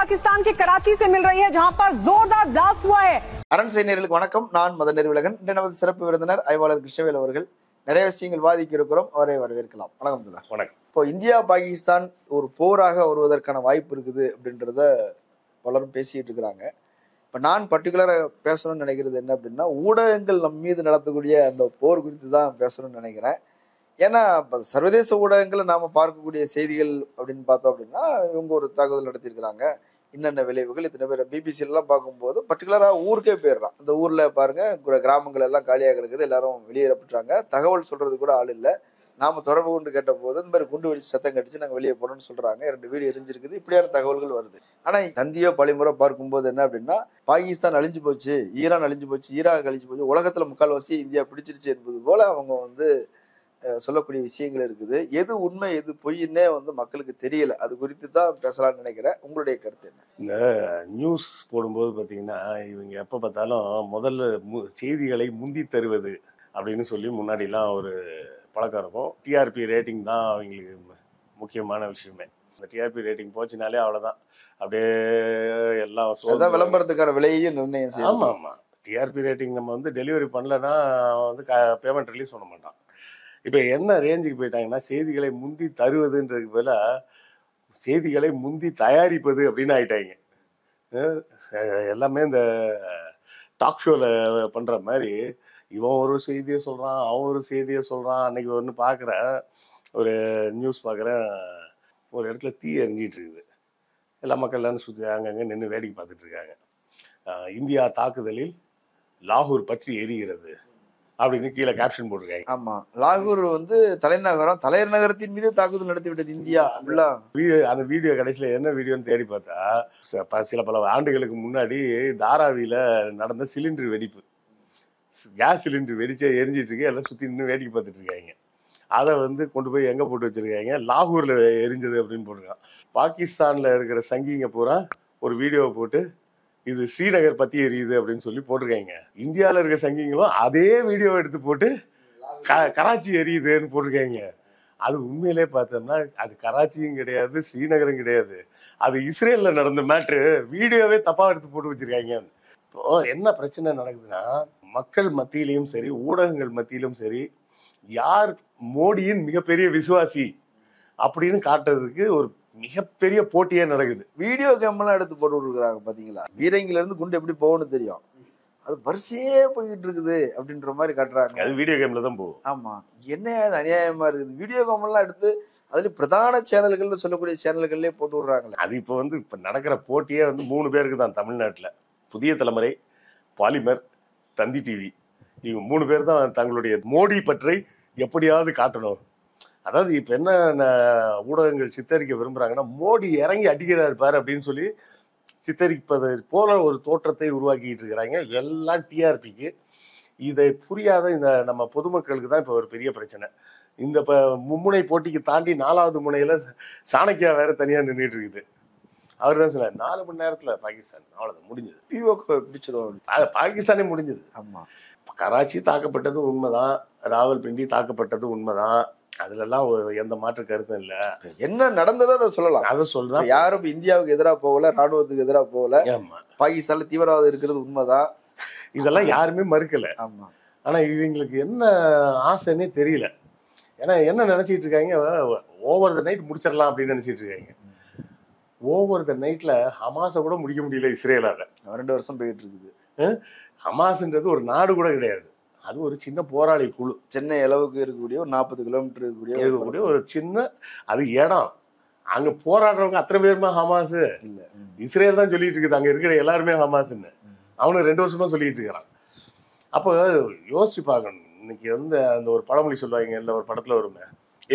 पाकिस्तान के कराची से मिल रही है जहां पर जोरदार ब्लास्ट हुआ है। அரண் செய்திகளுக்கு வணக்கம். நான் மதன் நெறிவிலகன். இன்று நமது சிறப்பு விருந்தினர் ஆய்வாளர் கிருஷ்ணவேல் அவர்கள். நிறைய விஷயங்கள் வாதிக்க இருக்கிறோம், அவரை வரவேற்கலாம். வணக்கம். வணக்கம். இப்போ இந்தியா பாகிஸ்தான் ஒரு போராக வருவதற்கான வாய்ப்பு இருக்குது அப்படின்றத பலரும் பேசிட்டு இருக்கிறாங்க. இப்போ நான் பர்டிகுலரா பேசணும்னு நினைக்கிறது என்ன அப்படின்னா, ஊடகங்கள் நம் மீது நடத்தக்கூடிய அந்த போர் குறித்து தான் பேசணும்னு நினைக்கிறேன். ஏன்னா இப்போ சர்வதேச ஊடகங்களை நாம பார்க்கக்கூடிய செய்திகள் அப்படின்னு பார்த்தோம் அப்படின்னா, இவங்க ஒரு தாக்குதல் நடத்தியிருக்கிறாங்க, என்னென்ன விளைவுகள், இத்தனை பேர் பிபிசிலாம் பார்க்கும்போது பர்டிகுலரா ஊருக்கே போயிடுறான். அந்த ஊர்ல பாருங்க கிராமங்கள் எல்லாம் காலியாக கிடக்குது, எல்லாரும் வெளியேறப்பட்டுறாங்க, தகவல் சொல்றது கூட ஆள் இல்லை. நாம தொடர்பு கொண்டு கேட்ட போது இந்த மாதிரி குண்டு வெடிச்சு சத்தம் கடிச்சு நாங்க வெளியே போனோம்னு சொல்றாங்க, 2 வீடு எரிஞ்சிருக்குது, இப்படியான தகவல்கள் வருது. ஆனா தந்தியோ பழிமுறை பார்க்கும்போது என்ன அப்படின்னா, பாகிஸ்தான் அழிஞ்சு போச்சு, ஈரான் அழிஞ்சு போச்சு, ஈராக் அழிஞ்சு போச்சு, உலகத்துல முக்கால்வாசி இந்தியா பிடிச்சிருச்சு என்பது போல அவங்க சொல்லக்கூடிய விஷயங்கள் இருக்குது. எது உண்மை எது பொய்ன்னே மக்களுக்கு தெரியல. அது குறித்து தான் பேசலாம்னு நினைக்கிறேன். உங்களுடைய கருத்து என்ன? இந்த நியூஸ் போடும்போது பார்த்தீங்கன்னா, இவங்க எப்போ பார்த்தாலும் முதல்ல செய்திகளை முந்தி தருவது அப்படின்னு சொல்லி முன்னாடிலாம் ஒரு பழக்கம் இருக்கும். டிஆர்பி ரேட்டிங் தான் அவங்களுக்கு முக்கியமான விஷயமே. இந்த டிஆர்பி ரேட்டிங் போச்சுனாலே அவ்வளோதான், அப்படியே எல்லாம் விளம்பரத்துக்கான விலையையும் நிர்ணயம் செய்யும். ஆமாம் ஆமாம். டிஆர்பி ரேட்டிங் நம்ம டெலிவரி பண்ணலன்னா பேமெண்ட் ரிலீஸ் பண்ண மாட்டான். இப்போ என்ன ரேஞ்சுக்கு போயிட்டாங்கன்னா, செய்திகளை முந்தி தருவதுன்றதுக்கு போல செய்திகளை முந்தி தயாரிப்பது அப்படின்னு ஆயிட்டாங்க. எல்லாமே இந்த டாக் ஷோவில் பண்ணுற மாதிரி இவன் ஒரு செய்தியை சொல்கிறான், அவன் ஒரு செய்தியை சொல்கிறான். அன்னைக்கு ஒன்று பார்க்குறேன், ஒரு நியூஸ் பார்க்குறேன், ஒரு இடத்துல தீ எரிஞ்சிட்டு இருக்குது. எல்லா மக்கள்லாம் சுற்றி அங்கங்கே நின்று வேடிக்கை பார்த்துட்டு இருக்காங்க. இந்தியா தாக்குதலில் லாகூர் பற்றி எரிகிறது அப்படின்னு கீழே கேப்ஷன் போட்டிருக்காங்க. ஆமா, லாகூர் தலைநகரம், தலைநகரத்தின் மீது தாக்குதல் நடத்தி விட்டது இந்தியா. அந்த வீடியோ கடைசியில என்ன வீடியோன்னு தேடி பார்த்தா, சில பல ஆண்டுகளுக்கு முன்னாடி தாராவியில நடந்த சிலிண்டர் வெடிப்பு, கேஸ் சிலிண்டர் வெடிச்சே எரிஞ்சிட்டு இருக்கு, எல்லாம் சுத்தி நின்று வேடிக்கை பார்த்துட்டு இருக்காங்க. அதை கொண்டு போய் எங்க போட்டு வச்சிருக்காங்க, லாகூர்ல எரிஞ்சது அப்படின்னு போட்டிருக்கான். பாகிஸ்தான்ல இருக்கிற சங்கிங்க பூரா ஒரு வீடியோவை போட்டு இது ஸ்ரீநகர் பத்தி எரியுது அப்படின்னு சொல்லி போட்டிருக்காங்க. இந்தியாவில் இருக்க சங்கிங்களும் அதே வீடியோவை எடுத்து போட்டு கராச்சி எரியுதுன்னு போட்டிருக்காங்க. அது உண்மையிலே பார்த்தோம்னா அது கராச்சியும் கிடையாது, ஸ்ரீநகரும் கிடையாது, அது இஸ்ரேல்ல நடந்த மேட்ரு. வீடியோவே தப்பா எடுத்து போட்டு வச்சிருக்காங்க. இப்போ என்ன பிரச்சனை நடக்குதுன்னா, மக்கள் மத்தியிலும் சரி, ஊடகங்கள் மத்தியிலும் சரி, யார் மோடியின் மிகப்பெரிய விசுவாசி அப்படின்னு காட்டுறதுக்கு ஒரு மிகப்பெரிய போட்டியே நடக்குது. வீடியோ கேம்லாம் எடுத்து போட்டு விட்டுருக்காங்க பாத்தீங்களா? பீரங்கில இருந்து குண்டு எப்படி போகணும்னு தெரியும், அது வரிசையே போய்கிட்டு இருக்குது அப்படின்ற மாதிரி காட்டுறாங்க. அது வீடியோ கேம்ல தான் போகும். ஆமா, என்ன அது அநியாயமா இருக்குது. வீடியோ கேம் எல்லாம் எடுத்து அதுல பிரதான சேனல்கள் சொல்லக்கூடிய சேனல்கள்லயே போட்டு விடுறாங்களே. அது இப்ப நடக்கிற போட்டியே 3 பேருக்கு தான் தமிழ்நாட்டுல. புதிய தலைமுறை, பாலிமர், தந்தி டிவி, இவங்க 3 பேர் தான் தங்களுடைய மோடி பற்றி எப்படியாவது காட்டணும். அதாவது இப்ப என்ன ஊடகங்கள் சித்தரிக்க விரும்புறாங்கன்னா, மோடி இறங்கி அடிக்கிறாரு பாரு அப்படின்னு சொல்லி சித்தரிப்பது போல ஒரு தோற்றத்தை உருவாக்கிட்டு இருக்கிறாங்க, எல்லாம் டிஆர்பிக்கு. இதை புரியாத இந்த நம்ம பொதுமக்களுக்கு தான் இப்ப ஒரு பெரிய பிரச்சனை. இந்த மும்முனை போட்டிக்கு தாண்டி 4வது முனையில சாணக்கியா வேற தனியா நின்றுட்டு இருக்குது. அவர் தான் சொன்னார், 4 மணி நேரத்துல பாகிஸ்தான் அவ்வளவுதான் முடிஞ்சது, பிடிச்சிடும், பாகிஸ்தானே முடிஞ்சது. ஆமா, கராச்சி தாக்கப்பட்டது உண்மைதான், ராவல்பிண்டி தாக்கப்பட்டது உண்மைதான், அதுல எல்லாம் எந்த மாற்று கருத்தும் இல்ல. என்ன நடந்ததோ அதை சொல்லலாம். அதை சொல்றேன். யாரும் இந்தியாவுக்கு எதிராக போகல, ராணுவத்துக்கு எதிராக போகல. பாகிஸ்தான்ல தீவிரவாதம் இருக்கிறது உண்மைதான், இதெல்லாம் யாருமே மறுக்கல. ஆமா. ஆனா இவங்களுக்கு என்ன ஆசைன்னே தெரியல. ஏன்னா என்ன நினைச்சிட்டு இருக்காங்க, ஓவர் த நைட் முடிச்சிடலாம் அப்படின்னு நினைச்சிட்டு இருக்காங்க. ஓவர் த நைட்ல ஹமாஸை கூட முடிக்க முடியல இஸ்ரேலால. 2 வருஷம் போயிட்டு இருக்குது. ஹமாஸ்ன்றது ஒரு நாடு கூட கிடையாது, அது ஒரு சின்ன போராளி குழு. சென்னை அளவுக்கு இருக்கக்கூடிய ஒரு 40 கிலோமீட்டர் இருக்கக்கூடிய ஒரு சின்ன அது இடம். அங்க போராடுறவங்க அத்தனை பேருமா ஹமாஸ் இல்ல, இஸ்ரேல் தான் சொல்லிட்டு இருக்குது அங்க இருக்கிற எல்லாருமே ஹமாஸ்ன்னு. அவனு 2 வருஷமா சொல்லிட்டு இருக்கிறான். அப்போ யோசிச்சு பார்க்கணும். இன்னைக்கு அந்த ஒரு பழமொழி சொல்லுவாங்க, இல்லை ஒரு படத்துல வருமே,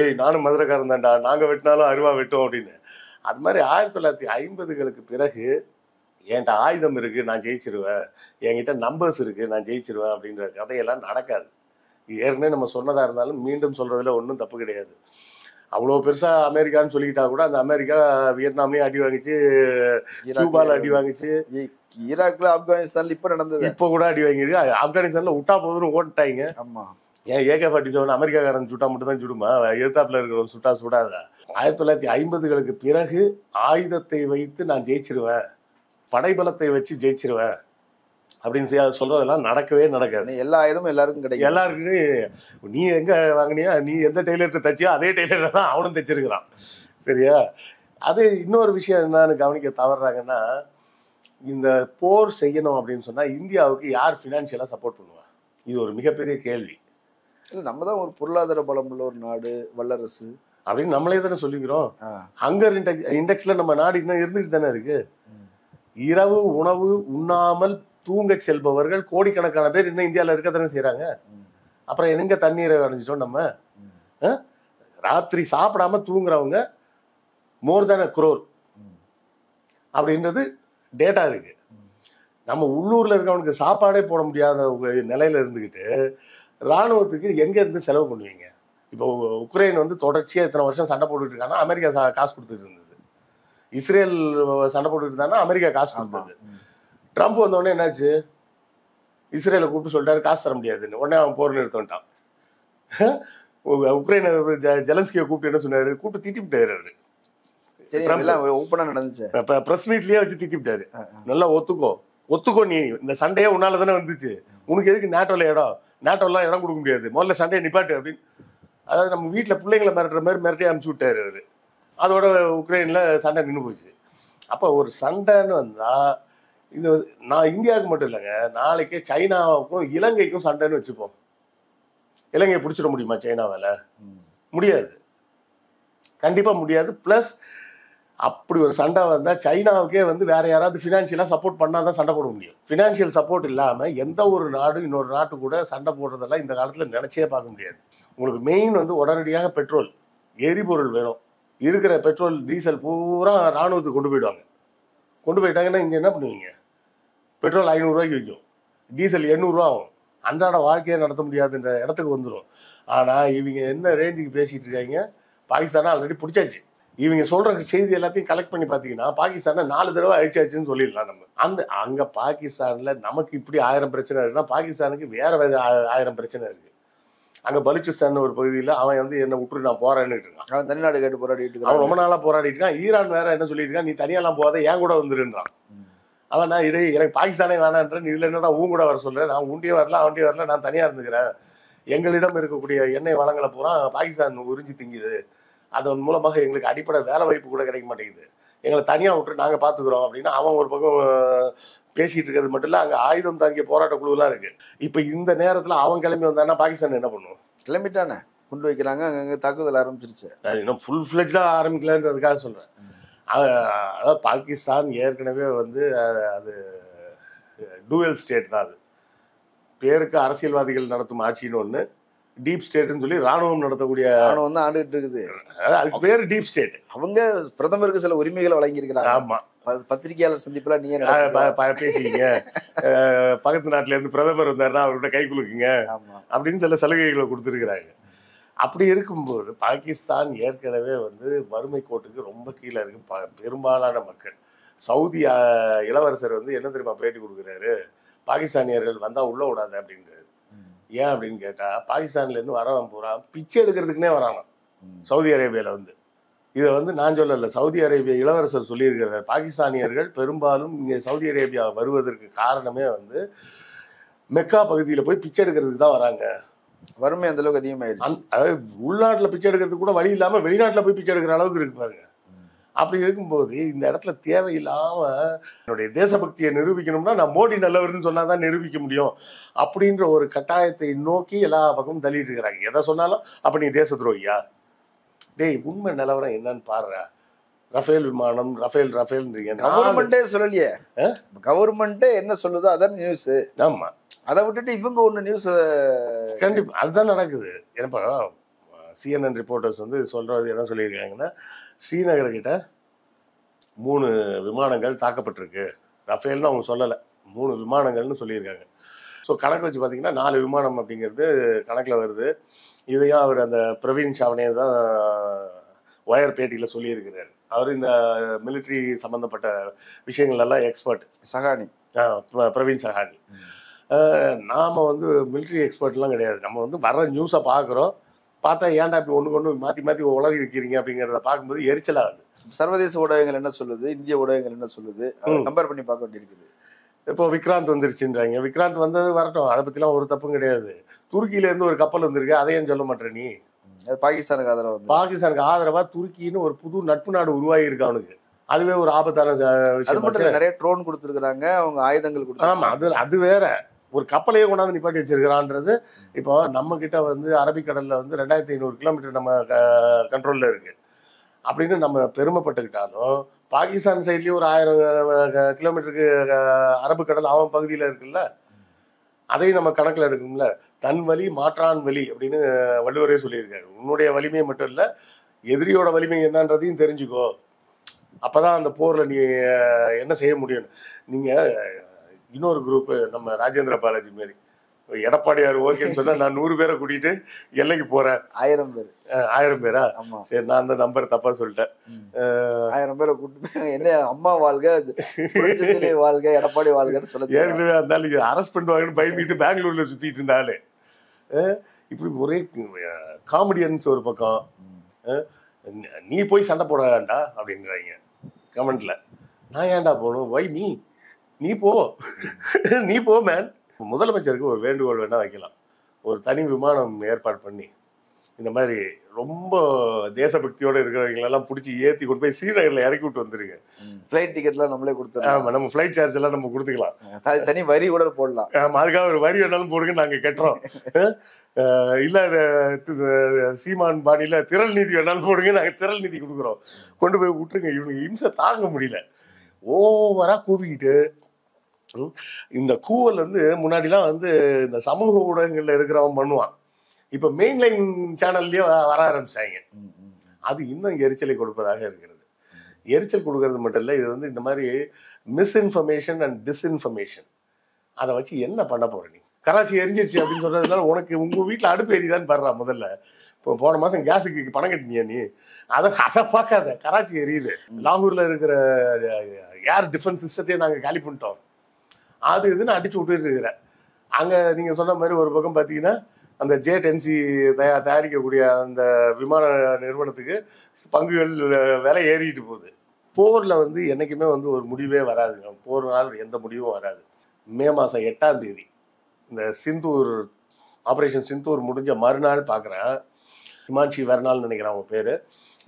ஏய் நானும் மதுரைக்காரன் தான்டா, நாங்க வெட்டினாலும் அருவா வெட்டோம் அப்படின்னு. அது மாதிரி 1950களுக்கு பிறகு என்கிட்ட ஆயுதம் இருக்கு நான் ஜெயிச்சிருவேன், என்கிட்ட நம்பர்ஸ் இருக்கு நான் ஜெயிச்சிருவேன் அப்படின்ற கதையெல்லாம் நடக்காது. ஏற்கனவே நம்ம சொன்னதா இருந்தாலும் மீண்டும் சொல்றதுல ஒன்றும் தப்பு கிடையாது. அவ்வளோ பெருசா அமெரிக்கான்னு சொல்லிக்கிட்டா கூட அந்த அமெரிக்கா வியட்நாம்லயும் அடி வாங்கிச்சு, கியூபால அடி வாங்கிச்சு, ஈராக்ல, ஆப்கானிஸ்தான்ல இப்ப நடந்தது, இப்ப கூட அடி வாங்கிருக்கு. ஆப்கானிஸ்தான்ல விட்டா போதுன்னு ஓட்டாங்க. ஆமா, ஏன் AK-47 அமெரிக்காக்காரன் சுட்டா மட்டும் தான் சுடுமா? எதிர்த்தாப்புல இருக்கிறவங்க சுட்டா சுடாதா? 1950களுக்கு பிறகு ஆயுதத்தை வைத்து நான் ஜெயிச்சிருவேன், படைபலத்தை வச்சு ஜெயிச்சிருவேன் அப்படின்னு சொல்றதெல்லாம் நடக்கவே நடக்காது. எல்லா ஆயுதமும் எல்லாருக்கும் கிடைக்கும். எல்லாருக்குமே நீ எங்க வாங்கினியா, நீ எந்த டெய்லர்கிட்ட தச்சியோ அதே டெய்லர் தான் அவனும் தைச்சிருக்கிறான். சரியா? அது இன்னொரு விஷயம் என்னன்னு கவனிக்க தவறுறாங்கன்னா, இந்த போர் செய்யணும் அப்படின்னு சொன்னா இந்தியாவுக்கு யார் பினான்சியலா சப்போர்ட் பண்ணுவா? இது ஒரு மிகப்பெரிய கேள்வி. இல்ல, நம்ம தான் ஒரு பொருளாதார பலம் உள்ள ஒரு நாடு, வல்லரசு அப்படின்னு நம்மளே தானே சொல்லிக்கிறோம். ஹங்கர் இண்டெக்ஸ்ல நம்ம நாடு இன்னும் இருந்துட்டு தானே இருக்கு. இரவு உணவு உண்ணாமல் தூங்க செல்பவர்கள் கோடிக்கணக்கான பேர் இன்னும் இந்தியாவில் இருக்க தானே செய்யறாங்க. அப்புறம் எங்க தண்ணீரை அடைஞ்சிட்டோம் நம்ம? ராத்திரி சாப்பிடாம தூங்குறவங்க மோர் தேன் crore அப்படின்றது டேட்டா இருக்கு. நம்ம உள்ளூர்ல இருக்கவனுக்கு சாப்பாடே போட முடியாத நிலையில இருந்துகிட்டு ராணுவத்துக்கு எங்க இருந்து செலவு பண்ணுவீங்க? இப்போ உக்ரைன் வந்து தொடர்ச்சியா இத்தனை வருஷம் சண்டை போட்டுட்டு இருக்காங்கன்னா அமெரிக்கா காசு கொடுத்துட்டு இருந்தது. இஸ்ரேல் சண்டை போட்டுட்டு இருந்தாங்கன்னா அமெரிக்கா காசு கொடுத்தது. ட்ரம்ப் வந்தோடனே என்னாச்சு? இஸ்ரேலை கூப்பிட்டு சொல்லிட்டாரு காசு தர முடியாதுன்னு. உடனே அவன் போர் நிறுத்தட்டான். உக்ரைன் ஜெலன்ஸ்கியை கூப்பிட்டு என்ன சொன்னாரு? கூப்பிட்டு திட்டிவிட்டாரு. அவரு பிரஸ் மீட்லயே வச்சு திட்டிவிட்டாரு. நல்லா ஒத்துக்கோ, நீ இந்த சண்டையே உன்னால தானே வந்துச்சு, உனக்கு எதுக்கு நேட்டோல இடம்? நேட்டோலாம் இடம் கொடுக்க முடியாது, முதல்ல சண்டையை நிப்பாட்டு அப்படின்னு. அதாவது நம்ம வீட்டுல பிள்ளைங்களை மிரட்டுற மாதிரி மிரட்டி அனுப்பிச்சு விட்டாரு அவரு. அதோட உக்ரைன்ல சண்டை நின்று போச்சு. அப்ப ஒரு சண்டைன்னு வந்தா இது நான் இந்தியாவுக்கு மட்டும் இல்லைங்க, நாளைக்கே சைனாவுக்கும் இலங்கைக்கும் சண்டைன்னு வச்சுப்போம். இலங்கையை பிடிச்சிட முடியுமா சைனாவால? முடியாது, கண்டிப்பா முடியாது. பிளஸ் அப்படி ஒரு சண்டை வந்தா சைனாவுக்கே வந்து வேற யாராவது பினான்சியலா சப்போர்ட் பண்ணாதான் சண்டை போட முடியும். பினான்சியல் சப்போர்ட் இல்லாம எந்த ஒரு நாடு இன்னொரு நாட்டு கூட சண்டை போடுறதெல்லாம் இந்த காலத்துல நினைச்சே பார்க்க முடியாது. உங்களுக்கு மெயின் வந்து உடனடியாக பெட்ரோல், எரிபொருள் வேணும். இருக்கிற பெட்ரோல் டீசல் பூரா ராணுவத்துக்கு கொண்டு போயிடுவாங்க. கொண்டு போயிட்டாங்கன்னா இங்க என்ன பண்ணுவீங்க? பெட்ரோல் 500 ரூபாய்க்கு விற்கும், டீசல் 800 ரூபா ஆகும். அன்றாட வாழ்க்கையை நடத்த முடியாதுன்ற இடத்துக்கு வந்துடும். ஆனா இவங்க என்ன ரேஞ்சுக்கு பேசிட்டு இருக்காங்க? பாகிஸ்தானை ஆல்ரெடி பிடிச்சாச்சு. இவங்க சொல்ற செய்தி எல்லாத்தையும் கலெக்ட் பண்ணி பார்த்தீங்கன்னா பாகிஸ்தானை 4 தடவை அழிச்சாச்சுன்னு சொல்லிடலாம் நம்ம. அங்க பாகிஸ்தான்ல நமக்கு இப்படி 1000 பிரச்சனை இருக்குன்னா பாகிஸ்தானுக்கு வேற 1000 பிரச்சனை இருக்கு. அங்க பலுச்சிஸ்தான் ஒரு பகுதியில் அவன் வந்து என்ன விட்டுரு நான் போராடிட்டு இருக்கான். அவன் தனிநாடு கேட்டு போராடிட்டு இருக்கான். அவன் ரொம்ப நாளா போராடிட்டு இருக்கான். ஈரான் வேற என்ன சொல்லிட்டு இருக்கான்? நீ தனியெல்லாம் போகாத, என் கூட வந்துருன்றான். அவன் நான் எனக்கு பாகிஸ்தானே வேணான்றேன், இதுல என்னடா உன் கூட வர சொல்ல? நான் உண்டியே வரல, அவன்டே வரல, நான் தனியா இருந்துக்கிறேன். எங்களிடம் இருக்கக்கூடிய எண்ணெய் வளங்களை பூரா பாகிஸ்தான் உறிஞ்சி திங்குது. அதன் மூலமாக எங்களுக்கு அடிப்படை வேலை வாய்ப்பு கூட கிடைக்க மாட்டேங்குது. எங்களை தனியா விட்டு நாங்க பாத்துக்கிறோம் அப்படின்னு அவன் ஒரு பக்கம் பேசிட்டு இருக்கிறது மட்டும் இல்ல, அங்க ஆயுதம் தாங்கிய போராட்ட குழுலாம் இருக்கு. இப்ப இந்த நேரத்துல அவன் கிளம்பி வந்தான்னா பாகிஸ்தான் என்ன பண்ணும்? கிளம்பிட்டானே, கொண்டு வைக்கிறாங்க, அங்கங்க தாக்குதல் ஆரம்பிச்சிருச்சு. இன்னும் ஃபுல் ஃபிளெஜ்டா ஆரம்பிக்கலன்றதுக்காக சொல்றேன். அதாவது பாகிஸ்தான் ஏற்கனவே வந்து அது டூவல் ஸ்டேட் தான். அது பேருக்கு அரசியல்வாதிகள் நடத்தும் ஆட்சின்னு ஒண்ணு, டீப் ஸ்டேட்னு சொல்லி ராணுவம் நடத்தக்கூடிய ராணுவம் தான் ஆண்டுகிட்டு இருக்குது. அதுக்கு பேரு டீப் ஸ்டேட். அவங்க பிரதமருக்கு சில உரிமைகளை வழங்கி இருக்கிறாங்க. ஆமா, பத்திரிகையாளர் சந்திப்புல நீ பேசிக்கீங்க, பக்கத்து நாட்டுல இருந்து பிரதமர் வந்தாருன்னா அவர்கிட்ட கை குலுக்குங்க அப்படின்னு சில சலுகைகளை கொடுத்துருக்கிறாங்க. அப்படி இருக்கும்போது பாகிஸ்தான் ஏற்கனவே வந்து வறுமை கோட்டுக்கு ரொம்ப கீழே இருக்கு பெரும்பாலான மக்கள். சவுதி இளவரசர் வந்து என்ன தெரியுமா பேட்டி கொடுக்குறாரு? பாகிஸ்தானியர்கள் வந்தா உள்ள விடாது அப்படின்றாரு. ஏன் அப்படின்னு கேட்டா, பாகிஸ்தான்ல இருந்து வரவன் பூரா பிச்சை எடுக்கிறதுக்குனே வரானாம் சவுதி அரேபியால வந்து. இதை வந்து நான் சொல்லல, சவுதி அரேபியா இளவரசர் சொல்லியிருக்கிறார். பாகிஸ்தானியர்கள் பெரும்பாலும் இங்க சவுதி அரேபியா வருவதற்கு காரணமே வந்து மெக்கா பகுதியில போய் பிச்சை எடுக்கிறதுக்கு தான் வராங்க. வறுமை அந்த அளவுக்கு அதிகமாயிருச்சு. அதாவது உள்நாட்டுல பிச்சை எடுக்கிறதுக்கு கூட வழி இல்லாம வெளிநாட்டுல போய் பிச்சை எடுக்கிற அளவுக்கு இருக்கு பாருங்க. அப்படி இருக்கும்போது இந்த இடத்துல தேவையில்லாம என்னுடைய தேசபக்தியை நிரூபிக்கணும்னா நான் மோடி நல்லவர்னு சொன்னாதான் நிரூபிக்க முடியும் அப்படின்ற ஒரு கட்டாயத்தை நோக்கி எல்லா பக்கமும் தள்ளிட்டு இருக்கிறாங்க. எதை சொன்னாலும் அப்ப நீ தேச துரோகியா? டேய், உண்மை நிலவரம் என்னன்னு பாருறா. ரஃபேல் விமானம், ரஃபேல் கவர்மெண்டே சொல்லலையே. கவர்மெண்டே என்ன சொல்லுதோ அதான் நியூஸ். ஆமா, அதை விட்டுட்டு இவங்க ஒண்ணு நியூஸ். கண்டிப்பா அதுதான் நடக்குது. ஏன்னா CNN ரிப்போர்ட்டர்ஸ் வந்து சொல்றது என்ன சொல்லியிருக்காங்கன்னா, ஸ்ரீநகர் கிட்ட 3 விமானங்கள் தாக்கப்பட்டிருக்கு. ரஃபேல்னு அவங்க சொல்லலை, 3 விமானங்கள்னு சொல்லியிருக்காங்க. ஸோ கணக்கு வச்சு பார்த்தீங்கன்னா 4 விமானம் அப்படிங்கிறது கணக்கில் வருது. இதையும் அவர் அந்த பிரவீன் சாவனே தான் ஒயர் பேட்டியில் சொல்லியிருக்கிறார். அவர் இந்த மிலிட்ரி சம்மந்தப்பட்ட விஷயங்கள் எல்லாம் எக்ஸ்பர்ட். சஹானி, பிரவீன் சஹானி. நாம வந்து மிலிட்ரி எக்ஸ்பர்ட்லாம் கிடையாது. நம்ம வந்து வர்ற நியூஸை பார்க்குறோம். பார்த்தா ஏன்டா இப்படி ஒன்று மாற்றி மாற்றி உளறி வைக்கிறீங்க அப்படிங்கிறத பார்க்கும்போது எரிச்சலாக ஆகுது. சர்வதேச ஊடகங்கள் என்ன சொல்லுது, இந்திய ஊடகங்கள் என்ன சொல்லுது, அதை கம்பேர் பண்ணி பார்க்க வேண்டியிருக்குது. இப்போ விக்ராந்த் வந்துருச்சுன்றாங்க. விக்ராந்த் வந்தது வரட்டும், அதை பற்றிலாம் ஒரு தப்பும் கிடையாது. துருக்கியிலேருந்து ஒரு கப்பல் வந்திருக்கு, அதையும் சொல்ல மாட்டேன் நீ. அது பாகிஸ்தானுக்கு ஆதரவா வந்து பாகிஸ்தானுக்கு ஆதரவா துருக்கின்னு ஒரு புது நட்பு நாடு உருவாகி இருக்கு அவனுக்கு. அதுவே ஒரு ஆபத்தான அது விஷயம். மட்டும் இல்ல, நிறைய ட்ரோன் கொடுத்துருக்காங்க, அவங்க ஆயுதங்கள் ஆமா, அது வேற. ஒரு கப்பலையே கொண்டாந்து நிப்பாட்டி வச்சிருக்கிறான்றது. இப்போ நம்ம கிட்ட வந்து அரபிக்கடல்ல வந்து 2500 கிலோமீட்டர் நம்ம கண்ட்ரோல்ல இருக்கு அப்படின்னு நம்ம பெருமைப்பட்டுக்கிட்டாலும், பாகிஸ்தான் சைட்லயும் ஒரு 1000 கிலோமீட்டருக்கு அரபு கடல் அவன் பகுதியில இருக்குல்ல, அதையும் நம்ம கணக்குல எடுக்கணும்ல. தன் வலி மாற்றான் வலி அப்படின்னு வள்ளுவரே சொல்லியிருக்காரு. உன்னுடைய வலிமை மட்டும் இல்ல, எதிரியோட வலிமை என்னன்றதையும் தெரிஞ்சுக்கோ. அப்பதான் அந்த போர்ல நீ என்ன செய்ய முடியும். நீங்க இன்னொரு குரூப், நம்ம ராஜேந்திர பாலாஜி மாரி எடப்பாடியார் ஓகேன்னு சொன்னா நான் 100 பேரை கூட்டிட்டு எல்லைக்கு போறேன். 1000 பேர் 1000 பேரா? ஆமா. சரி, நான் அந்த நம்பர் தப்பா சொல்லிட்டேன். 1000 பேரை கூட்டு என்ன அம்மா வாழ்க, வாழ்க, எடப்பாடி வாழ்கன்னு சொல்ல. ஏற்கனவே இருந்தாலும் அரெஸ்ட் பண்ணுவாங்கன்னு பயந்துட்டு பெங்களூர்ல சுத்திட்டு இருந்தாலே. இப்படி ஒரே காமெடியன்ஸ் ஒரு பக்கம். நீ போய் சண்டை போட வேண்டா அப்படின்றாங்க கமெண்ட்ல. நான் ஏன்டா போகணும்? வை நீ போ நீ போ மேன். முதலமைச்சருக்கு ஒரு வேண்டுகோள் வேணா வைக்கலாம். ஒரு தனி விமானம் ஏற்பாடு பண்ணி இந்த மாதிரி ரொம்ப தேசபக்தியோட இருக்கிறவங்களெல்லாம் பிடிச்சி ஏற்றி கொண்டு போய் ஸ்ரீநகர்ல இறக்கி விட்டு வந்துருங்க. ஃபிளைட் டிக்கெட்லாம் நம்மளே கொடுத்துருவோம். ஆமா, நம்ம ஃபிளைட் சார்ஜ் எல்லாம் நம்ம கொடுத்துக்கலாம். தனி வரி கூட போடலாம். ஆமா, அதுக்காக ஒரு வரி வேணாலும் போடுங்க, நாங்க கட்டுறோம். இல்ல சீமான் பாணியில திரள் நீதி வேணாலும் போடுங்க, நாங்க திரள் நீதி கொடுக்குறோம். கொண்டு போய் விட்டுருங்க. இவனுக்கு இம்சை தாங்க முடியல, ஓவரா கூவிக்கிட்டு. இந்த கூவல் வந்து முன்னாடிலாம் வந்து இந்த சமூக ஊடகங்கள்ல இருக்கிறவன் பண்ணுவான். இப்ப மெயின்லைன் சேனல்லயே வர ஆரம்பிச்சாங்க. அது இன்னும் எரிச்சலை கொடுப்பதாக இருக்கிறது. எரிச்சல் கொடுக்கறது மட்டும் இல்ல, இது வந்து இந்த மாதிரி மிஸ்இன்ஃபர்மேஷன் அண்ட் டிஸ்இன்ஃபர்மேஷன். அதை வச்சு என்ன பண்ண போற நீ? கராச்சி எரிஞ்சிருச்சு அப்படின்னு சொல்றதுனால உனக்கு உங்க வீட்டுல அடுப்பு எரியுதான்னு பாடுறா முதல்ல. இப்போ போன மாசம் கேஸுக்கு பணம் கட்டினியா நீ? அதை பார்க்காத. கராச்சி எரியுது. லாகூர்ல இருக்கிற ஏர் டிஃபென்ஸ் சிஸ்டத்தையே நாங்க காலி பண்ணிட்டோம். அது இதுன்னு அடிச்சு விட்டுட்டு இருக்கிற. அங்க நீங்க சொன்ன மாதிரி ஒரு பக்கம் பாத்தீங்கன்னா அந்த J-10C தயாரிக்கக்கூடிய அந்த விமான நிறுவனத்துக்கு பங்குகள் விலை ஏறிட்டு போகுது. போர்ல வந்து என்னைக்குமே வந்து ஒரு முடிவே வராதுங்க. போர்னால எந்த முடிவும் வராது. மே மாசம் 8ஆம் தேதி இந்த சிந்தூர் ஆபரேஷன் சிந்தூர் முடிஞ்ச மறுநாள் பார்க்குறேன். ஹிமான்ஷி வெர்னால் நினைக்கிறேன் அவங்க பேரு.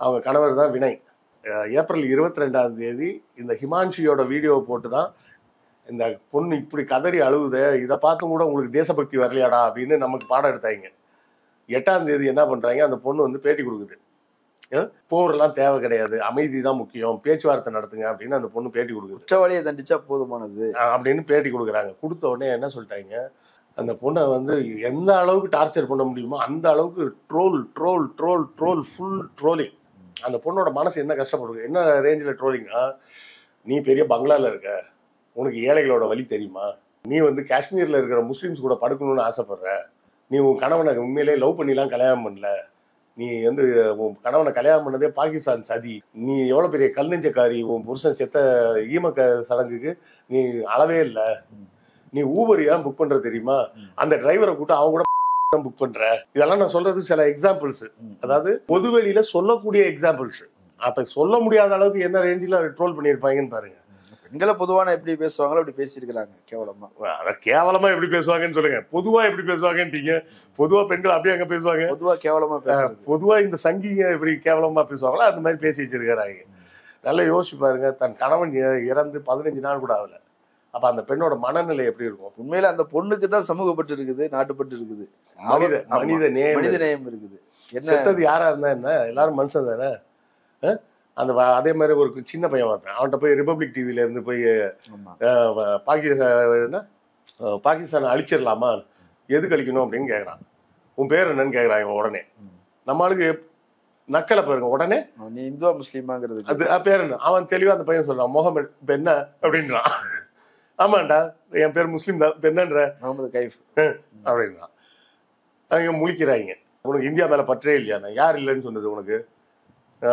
அவங்க கணவர் தான் வினய். ஏப்ரல் 22ஆம் தேதி இந்த ஹிமான்ஷியோட வீடியோவை போட்டு தான் இந்த பொண்ணு இப்படி கதறி அழுகுது, இதை பார்த்தும் கூட உங்களுக்கு தேசபக்தி வரலையாடா அப்படின்னு நமக்கு பாடம் எடுத்தாங்க. 8ஆம் தேதி என்ன பண்றாங்க, அந்த பொண்ணு வந்து பேட்டி கொடுக்குது. போர்லாம் தேவை கிடையாது, அமைதி தான் முக்கியம், பேச்சுவார்த்தை நடத்துங்க அப்படின்னு அந்த பொண்ணு பேட்டி கொடுக்குது. குற்றவாளியை தண்டிச்சா போதுமானது அப்படின்னு பேட்டி கொடுக்குறாங்க. கொடுத்த உடனே என்ன சொல்லிட்டாங்க, அந்த பொண்ணை வந்து எந்த அளவுக்கு டார்ச்சர் பண்ண முடியுமோ அந்த அளவுக்கு troll troll troll troll full trolling. அந்த பொண்ணோட மனசு என்ன கஷ்டப்படுது, என்ன ரேஞ்சில் ட்ரோலிங்கா, நீ பெரிய பங்களால இருக்க, உனக்கு ஏழைகளோட வழி தெரியுமா, நீ வந்து காஷ்மீர்ல இருக்கிற முஸ்லீம்ஸ் கூட படுக்கணும்னு ஆசைப்படுற, நீ உன் கணவனை உண்மையிலே லவ் பண்ணிலாம் கல்யாணம் பண்ணல, நீ வந்து உன் கணவனை கல்யாணம் பண்ணதே பாகிஸ்தான் சதி, நீ எவ்வளோ பெரிய கல் நெஞ்சக்காரி, உன் புருஷன் செத்த ஈமக்க சடங்குக்கு நீ அளவே இல்லை, நீ ஊபர் ஏன் புக் பண்ற தெரியுமா, அந்த டிரைவரை கூட்ட அவங்க கூட புக் பண்ற. இதெல்லாம் நான் சொல்றது சில எக்ஸாம்பிள்ஸ், அதாவது பொதுவெளியில சொல்லக்கூடிய எக்ஸாம்பிள்ஸ். அப்ப சொல்ல முடியாத அளவுக்கு என்ன ரேஞ்சில ட்ரோல் பண்ணியிருப்பாங்கன்னு பாருங்க. பெண்களை பொதுவான எப்படி பேசுவாங்களோ அப்படி பேசியிருக்கிறாங்க. கேவலமா, அதான் கேவலமா எப்படி பேசுவாங்கன்னு சொல்லுங்க. பொதுவா எப்படி பேசுவாங்கன்றீங்க. பொதுவா பெண்கள் அப்படியே அங்க பேசுவாங்க. பொதுவா கேவலமா பேசுறது. பொதுவா இந்த சங்கிங்க எப்படி கேவலமா பேசுவாங்களோ அந்த மாதிரி பேசி வச்சிருக்கிறாங்க. நல்லா யோசிச்சு பாருங்க, தன் கணவன் இறந்து 15 நாள் கூட ஆகல. அப்ப அந்த பெண்ணோட மனநிலை எப்படி இருக்கும்? உண்மையில அந்த பொண்ணுக்கு தான் சமூகப்பட்டு இருக்குது, நாட்டுப்பட்டு இருக்குது, மனித நேயம் இருக்குது. செத்தது யாரா இருந்தா என்ன, எல்லாரும் மனுஷன் தானே. அந்த அதே மாதிரி ஒரு சின்ன பையன் பார்த்தேன், அவன்கிட்ட போய் ரிபப்ளிக் டிவில இருந்து போய் பாகிஸ்தான் அழிச்சிடலாமா, எதுக்கு அழிக்கணும் அப்படின்னு கேட்கறான். உன் பேர் என்னன்னு கேட்கறான் இவன். உடனே நம்மளுக்கு நக்கலை பாருங்க. உடனே நீ இந்துவா முஸ்லீமாங்கிறது அது பேர் என்ன, அவன் தெளிவா அந்த பையன் சொல்றான், முகமது. இப்ப என்ன அப்படின்றான். ஆமாண்டா என் பேர் முஸ்லீம் தான், இப்ப என்னன்ற முகமது கைஃப் அப்படின்றான். அவங்க முழிக்கிறாங்க. உனக்கு இந்தியா மேல பற்றே இல்லையா? நான் யார் இல்லைன்னு சொன்னது உனக்கு?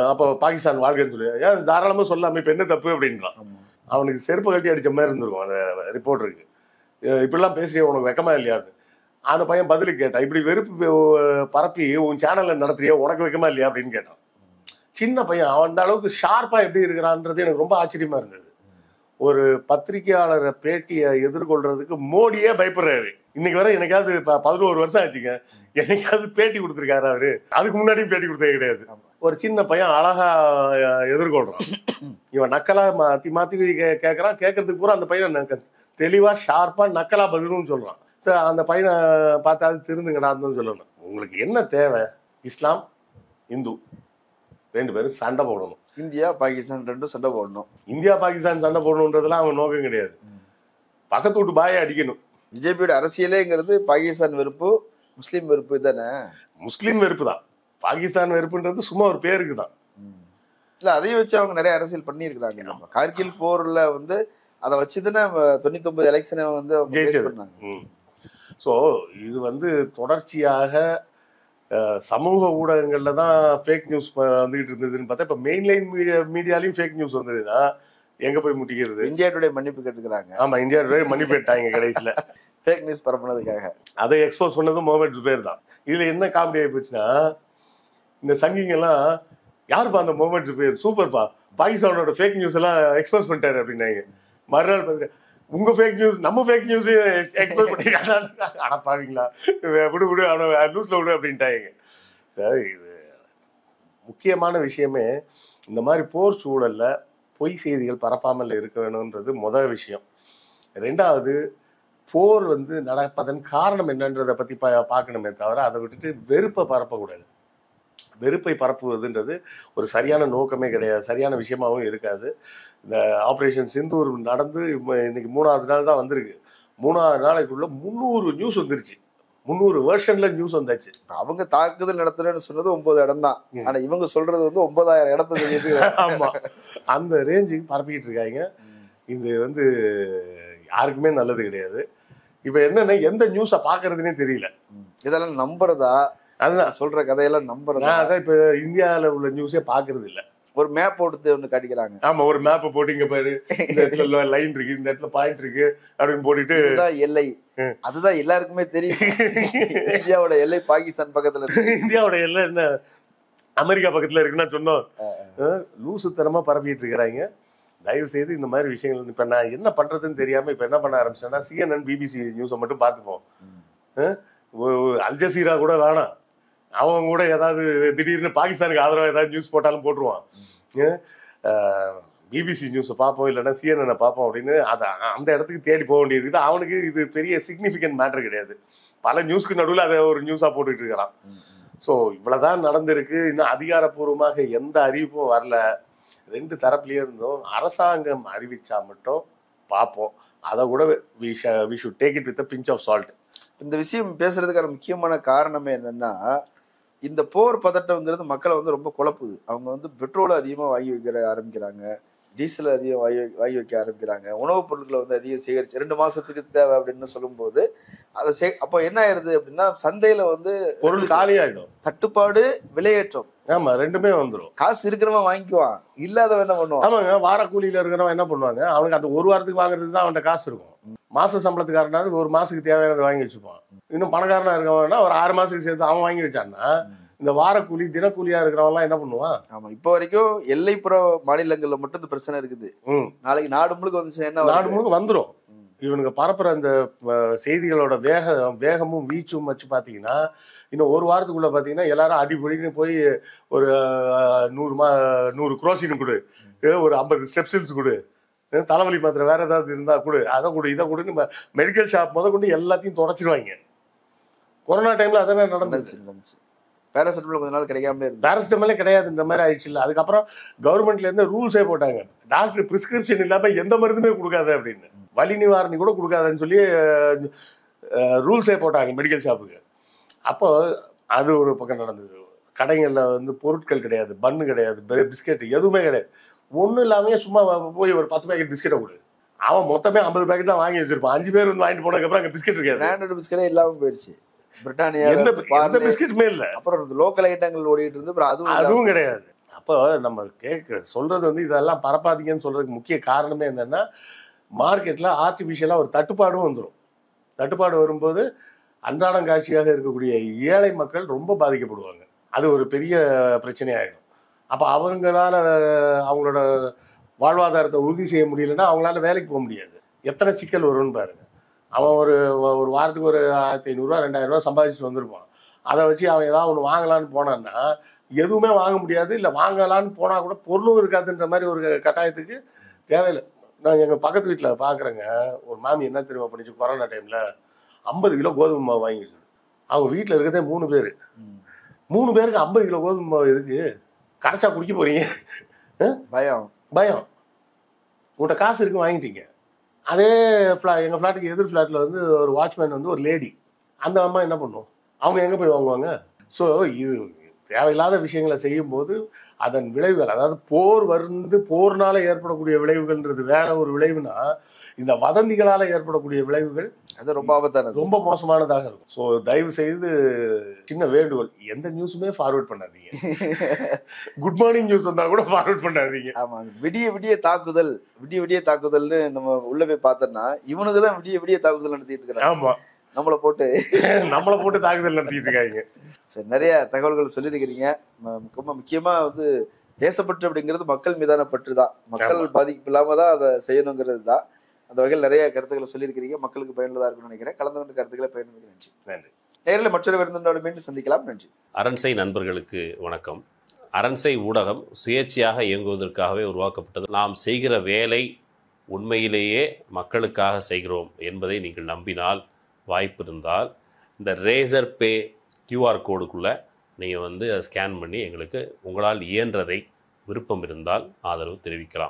அப்போ பாகிஸ்தான் வாழ்க்கைன்னு சொல்லி ஏன் தாராளமா சொல்லாம இப்ப என்ன தப்பு அப்படின்றான். அவனுக்கு செருப்பு கழட்டி அடிச்ச மாதிரி இருந்திருக்கும் அந்த ரிப்போர்ட்டருக்கு. இப்படிலாம் பேசுறிய உனக்கு வெக்கமா இல்லையான்னு. அந்த பையன் பதிலுக்கு கேட்டான், இப்படி வெறுப்பு பரப்பி உன் சேனல்ல நடத்துறிய உனக்கு வெக்கமா இல்லையா அப்படின்னு கேட்டான். சின்ன பையன், அவன் அந்த அளவுக்கு ஷார்ப்பா எப்படி இருக்கிறான்றது எனக்கு ரொம்ப ஆச்சரியமா இருந்தது. ஒரு பத்திரிகையாளரை பேட்டியை எதிர்கொள்றதுக்கு மோடியே பயப்படுறாரு. இன்னைக்கு வரை எனக்காவது 11 வருஷம் ஆச்சுங்க, என்னைக்காவது பேட்டி கொடுத்துருக்காரு அவரு? அதுக்கு முன்னாடியும் பேட்டி கொடுத்தே கிடையாது. ஒரு சின்ன பையன் அழகா எதிர்கொள்றான். இவன் நக்கலா மாத்தி மாத்தி கேட்கறான். கேட்கறதுக்கு பூரா அந்த பையன் தெளிவா ஷார்ப்பா நக்கலா பதிலும் சொல்றான். சார் அந்த பையனை பார்த்தாது திருந்துங்கடான்னு சொல்லணும். உங்களுக்கு என்ன தேவை? இஸ்லாம் இந்து 2 பேரும் சண்டை போடணும். இந்தியா பாகிஸ்தான் 2 சண்டை போடணும். இந்தியா பாகிஸ்தான் சண்டை போடணுன்றதுலாம் அவன் நோக்கம் கிடையாது. பக்கத்து வீட்டு பாயை அடிக்கணும். பிஜேபியோட அரசியலேங்கிறது பாகிஸ்தான் வெறுப்பு, முஸ்லீம் வெறுப்பு தானே. முஸ்லீம் வெறுப்பு தான். பாகிஸ்தான் வெறுப்புன்றது சும்மா ஒரு பேருக்கு தான். இல்ல, அதையும் வச்சு அவங்க நிறைய அரசியல் பண்ணியிருக்கிறாங்க. கார்கில் போர்ல வந்து அதை வச்சுதானே 99 எலெக்ஷனை வந்து பண்ணாங்க. ஸோ இது வந்து தொடர்ச்சியாக சமூக ஊடகங்கள்ல தான் ஃபேக் நியூஸ் வந்துகிட்டு இருந்ததுன்னு பார்த்தா, இப்போ மெயின்லைன் மீடியாலையும் ஃபேக் நியூஸ் வந்ததுன்னா எங்க போய் முட்டிக்கிறது? இந்தியா டுடே மன்னிப்பு கேட்டுக்கிறாங்க. ஆமா, இந்தியா டுடே மன்னிப்பு கேட்டாங்க கடைசியில ஃபேக் நியூஸ் பரப்புனதுக்காக. அதை எக்ஸ்போஸ் பண்ணதும் முகமது ஜுபேர் தான். இதுல என்ன காமெடி ஆகி போச்சுன்னா, இந்த சங்கிங்கெல்லாம் யாருப்பா அந்த முகமது ஜுபேர், சூப்பர்ப்பா, பாகிஸ்தானோட ஃபேக் நியூஸ் எல்லாம் எக்ஸ்போஸ் பண்ணிட்டாரு அப்படின்னாங்க. மறுநாள் பார்த்துட்டு உங்க ஃபேக் நியூஸ் நம்ம ஃபேக் நியூஸ் எக்ஸ்போஸ் பண்ணிருக்காங்க. அடப்பாவீங்களா, விடு அவனை நியூஸ்ல விடு அப்படின்ட்டாங்க. சார், இது முக்கியமான விஷயமே இந்த மாதிரி போர் சூழல்ல பொய் செய்திகள் பரப்பாமல் இருக்க வேணும்ன்றது முதல் விஷயம். 2வது, போர் வந்து நடப்பதன் காரணம் என்னன்றதை பத்தி பார்க்கணுமே தவிர அதை விட்டுட்டு வெறுப்பை பரப்பக்கூடாது. வெறுப்பை பரப்புவதுன்றது ஒரு சரியான நோக்கமே கிடையாது, சரியான விஷயமாவும் இருக்காது. இந்த ஆபரேஷன் சிந்தூர் நடந்து இன்னைக்கு 3வது நாள் தான் வந்திருக்கு. 3வது நாளைக்குள்ள 300 நியூஸ் வந்துருச்சு. 300 வெர்ஷன்ல நியூஸ் வந்தாச்சு. அவங்க தாக்குதல் நடத்துறேன்னு சொன்னது 9 இடம் தான். ஆனா இவங்க சொல்றது வந்து 9000 இடத்த சொல்லிட்டு. ஆமா, அந்த ரேஞ்சுக்கு பரப்பிக்கிட்டு இருக்காங்க. இது வந்து யாருக்குமே நல்லது கிடையாது. இப்ப என்னன்னா, எந்த நியூஸை பாக்குறதுன்னே தெரியல. இதெல்லாம் நம்புறதா? அதுதான் சொல்ற கதையெல்லாம் நம்புறதா? அதான் இப்ப இந்தியாவில உள்ள நியூஸே பாக்குறது இல்ல. ஒரு மேப் போட்டு ஒண்ணு காட்டிக்கிறாங்க. ஆமா, ஒரு மேப் போட்டு இங்க பாரு, இந்த இடத்துல லைன் இருக்கு, இந்த இடத்துல பாயிண்ட் இருக்கு அப்படின்னு போட்டுட்டு எல்லை, அதுதான் எல்லாருக்குமே தெரியும். இந்தியாவோட எல்லை பாகிஸ்தான் பக்கத்துல இருக்கு. இந்தியாவோட எல்லை என்ன அமெரிக்கா பக்கத்துல இருக்குன்னா சொன்னோம். லூசுத்தனமா பரப்பிட்டு இருக்கிறாங்க. தயவு செய்து இந்த மாதிரி விஷயங்கள் இப்ப நான் என்ன பண்றதுன்னு தெரியாம இப்ப என்ன பண்ண ஆரம்பிச்சேன்னா, CNN BBC நியூஸை மட்டும் பார்த்துப்போம். அல்ஜசீரா கூட வேணாம், அவங்க கூட ஏதாவது திடீர்னு பாகிஸ்தானுக்கு ஆதரவாக ஏதாவது நியூஸ் போட்டாலும் போட்டுருவான். பிபிசி நியூஸை பார்ப்போம், இல்லைன்னா CNN பார்ப்போம் அப்படின்னு அதை அந்த இடத்துக்கு தேடி போக வேண்டியிருக்குது. அவனுக்கு இது பெரிய சிக்னிஃபிகண்ட் மேட்டர் கிடையாது. பல நியூஸ்க்கு நடுவில் அதை ஒரு நியூஸாக போட்டுட்டு இருக்கிறான். ஸோ இவ்வளவுதான் நடந்திருக்கு. இன்னும் அதிகாரப்பூர்வமாக எந்த அறிவிப்பும் வரல. 2 தரப்புலயே இருந்தும் அரசாங்கம் அறிவிச்சா மட்டும் பார்ப்போம். அதை கூட we should take it with a pinch of salt. இந்த விஷயம் பேசுறதுக்கான முக்கியமான காரணமே என்னன்னா, இந்த போர் பதட்டம்ங்கிறது மக்களை வந்து ரொம்ப குழப்புது. அவங்க வந்து பெட்ரோலை அதிகமா வாங்கி வைக்க ஆரம்பிக்கிறாங்க, டீசல் அதிகம் வாங்கி வைக்க ஆரம்பிக்கிறாங்க, உணவுப் பொருட்களை வந்து அதிகம் சேகரிச்சு 2 மாசத்துக்கு தேவை அப்படின்னு சொல்லும்போது அதை அப்போ என்ன ஆயிருது அப்படின்னா, சந்தையில வந்து பொருள் காலியாயிடும். தட்டுப்பாடு, விலையேற்றம். ஆமா, 2மே வந்துடும். காசு இருக்கிறவன் வாங்கிக்குவான், இல்லாதவன் என்ன பண்ணுவான்? ஆமாங்க, வார கூலியில இருக்கிறவன் என்ன பண்ணுவாங்க, அவனுக்கு அந்த ஒரு வாரத்துக்கு வாங்குறதுக்கு தான் அவன்கிட்ட காசு இருக்கும். மாச சம்பளத்துக்காரனாரு ஒரு மாசத்துக்கு தேவையானதை வாங்கி வச்சுப்பான். இன்னும் பணக்காரனா இருக்கவன்னா ஒரு 6 மாசத்துக்கு சேர்த்து அவன் வாங்கி வச்சான்னா, இந்த வாரக்கூலி தினக்கூலியா இருக்கிறவன்லாம் என்ன பண்ணுவான்? ஆமா, இப்போ வரைக்கும் எல்லைப்புற மாநிலங்கள்ல மட்டும் இந்த பிரச்சனை இருக்குது. நாளைக்கு நாடு முழுக்க வந்துச்சு, என்ன நாடு முழுக்க வந்துடும். இவனுக்கு பரப்புற அந்த செய்திகளோட வேகமும் வீச்சும் வச்சு பாத்தீங்கன்னா, இன்னும் ஒரு வாரத்துக்குள்ள பாத்தீங்கன்னா எல்லாரும் அடிப்படின்னு போய் ஒரு 100 குரோசின் கொடு, ஒரு 50 ஸ்டெப்சில்ஸ் கொடு, தலைவலி மாத்திரை வேற ஏதாவது இருந்தா கொடு, அதை கொடு, இதை கொடுன்னு மெடிக்கல் ஷாப் முத கொண்டு எல்லாத்தையும் தொடச்சிருவாங்க. கொரோனா டைம்ல அதானே நடந்துச்சு. பேராசிட்டமால் கொஞ்ச நாள் கிடைக்காமலே இருக்கு. பேராசிட்டமாலே கிடையாது, இந்த மாதிரி ஆயிடுச்சு இல்லை. அதுக்கப்புறம் கவர்மெண்ட்ல இருந்து ரூல்ஸே போட்டாங்க, டாக்டர் பிரிஸ்கிரிப்ஷன் இல்லாம எந்த மருந்துமே கொடுக்காத அப்படின்னு, வலி நிவாரணி கூட கொடுக்காதுன்னு சொல்லி ரூல்ஸே போட்டாங்க மெடிக்கல் ஷாப்புக்கு. அப்போ அது ஒரு பக்கம் நடந்தது. கடைகளில் வந்து பொருட்கள் கிடையாது, பன்னு கிடையாது, பிஸ்கெட் எதுவுமே கிடையாது. ஒன்றும் இல்லாமே சும்மா போய் ஒரு 10 பேக்கெட் பிஸ்கெட்டை கொடு, அவன் மொத்தமே 50 பேக்கெட் தான் வாங்கி வச்சிருப்பான். 5 பேர் வந்து வாங்கிட்டு போனதுக்கப்புறம் அங்கே பிஸ்கெட் இருக்காது. பிராண்டட் பிஸ்கெட்டே இல்லாமல் போயிடுச்சு. பிரிட்டானியா எந்த பிஸ்கெட்டுமே இல்லை. அப்புறம் லோக்கல் ஐட்டங்கள் ஓடிட்டு இருந்து அதுவும் கிடையாது. அப்போ நம்ம சொல்றது வந்து இதெல்லாம் பரப்பாதீங்கன்னு சொல்றதுக்கு முக்கிய காரணமே என்னன்னா, மார்க்கெட்ல ஆர்டிபிஷியலா ஒரு தட்டுப்பாடும் வந்துடும். தட்டுப்பாடு வரும்போது அன்றாடம் காட்சியாக இருக்கக்கூடிய ஏழை மக்கள் ரொம்ப பாதிக்கப்படுவாங்க. அது ஒரு பெரிய பிரச்சனையாயிடும். அப்போ அவங்களால அவங்களோட வாழ்வாதாரத்தை உறுதி செய்ய முடியலன்னா அவங்களால வேலைக்கு போக முடியாது. எத்தனை சிக்கல் வரும்னு பாருங்க. அவன் ஒரு வாரத்துக்கு ஒரு 1500 2000 ரூபா சம்பாதிச்சுட்டு வந்திருப்பான். அதை வச்சு அவன் ஏதாவது ஒன்று வாங்கலான்னு போனான்னா எதுவுமே வாங்க முடியாது. இல்லை வாங்கலான்னு போனால் கூட பொருளும் இருக்காதுன்ற மாதிரி ஒரு கட்டாயத்துக்கு தேவையில்லை. நான் எங்கள் பக்கத்து வீட்டில் பார்க்குறேங்க, ஒரு மாமி என்ன தெரியுமா பண்ணிச்சு, கொரோனா டைமில் 50 கிலோ கோதுமை மாவு வாங்கிடுச்சு. அவங்க வீட்டில் இருக்கிறதே 3 பேர். 3 பேருக்கு 50 கிலோ கோதுமை மாவு எதுக்கு? கரைச்சா குடிக்க போறீங்க? பயம். உங்கள்கிட்ட காசு இருக்கு, வாங்கிட்டீங்க. அதே எங்கள் ஃப்ளாட்டுக்கு எதிர் ஃப்ளாட்டில் வந்து ஒரு வாட்ச்மேன் வந்து ஒரு லேடி. அந்த அம்மா என்ன பண்ணும்? அவங்க எங்கே போய் வாங்குவாங்க? ஸோ இது தேவையில்லாத விஷயங்களை செய்யும்போது அதன் விளைவுகள், அதாவது போர்னால ஏற்படக்கூடிய விளைவுகள்ன்றது வேற ஒரு விளைவுனா, இந்த வதந்திகளால் ஏற்படக்கூடிய விளைவுகள் அது ரொம்ப ஆபத்தானது, ரொம்ப மோசமானதாக இருக்கும். ஸோ தயவு செய்து சின்ன வேண்டுகோள், எந்த நியூஸுமே ஃபார்வர்ட் பண்ணாதீங்க. குட் மார்னிங் நியூஸ் வந்தா கூட ஃபார்வர்ட் பண்ணாதீங்க. ஆமா, விடிய தாக்குதல்னு நம்ம உள்ள போய் பார்த்தோம்னா இவனுக்கு தான் விடிய தாக்குதல் நடத்திட்டு இருக்காங்க. ஆமா, நம்மளை போட்டு தாக்குதல் நடத்திட்டு இருக்காங்க. சரி, நிறைய தகவல்கள் சொல்லியிருக்கிறீங்க. முக்கியமா வந்து தேசப்பற்று அப்படிங்கிறது மக்கள் மீதான பற்று தான். மக்கள் பாதிப்பு இல்லாம தான் அதை செய்யணுங்கிறது தான். அந்த வகையில் நிறைய கருத்துக்களை சொல்லியிருக்கிறீங்க. மக்களுக்கு பயனுள்ளதா இருக்கும்னு நினைக்கிறேன். கலந்து கொண்ட கருத்துக்களை பயனுள்ளது. நன்றி. நேரில் மற்றொரு விருந்தினோடு மீண்டும் சந்திக்கலாம். நன்றி. அரண்சை நண்பர்களுக்கு வணக்கம். அரண்சை ஊடகம் சுயேட்சையாக இயங்குவதற்காகவே உருவாக்கப்பட்டது. நாம் செய்கிற வேலை உண்மையிலேயே மக்களுக்காக செய்கிறோம் என்பதை நீங்கள் நம்பினால், வாய்ப்பு இருந்தால் இந்த ரேசர் பே QR கோடுக்குள்ளே நீங்கள் வந்து அதை ஸ்கேன் பண்ணி எங்களுக்கு உங்களால் இயன்றதை, விருப்பம் இருந்தால் ஆதரவு தெரிவிக்கலாம்.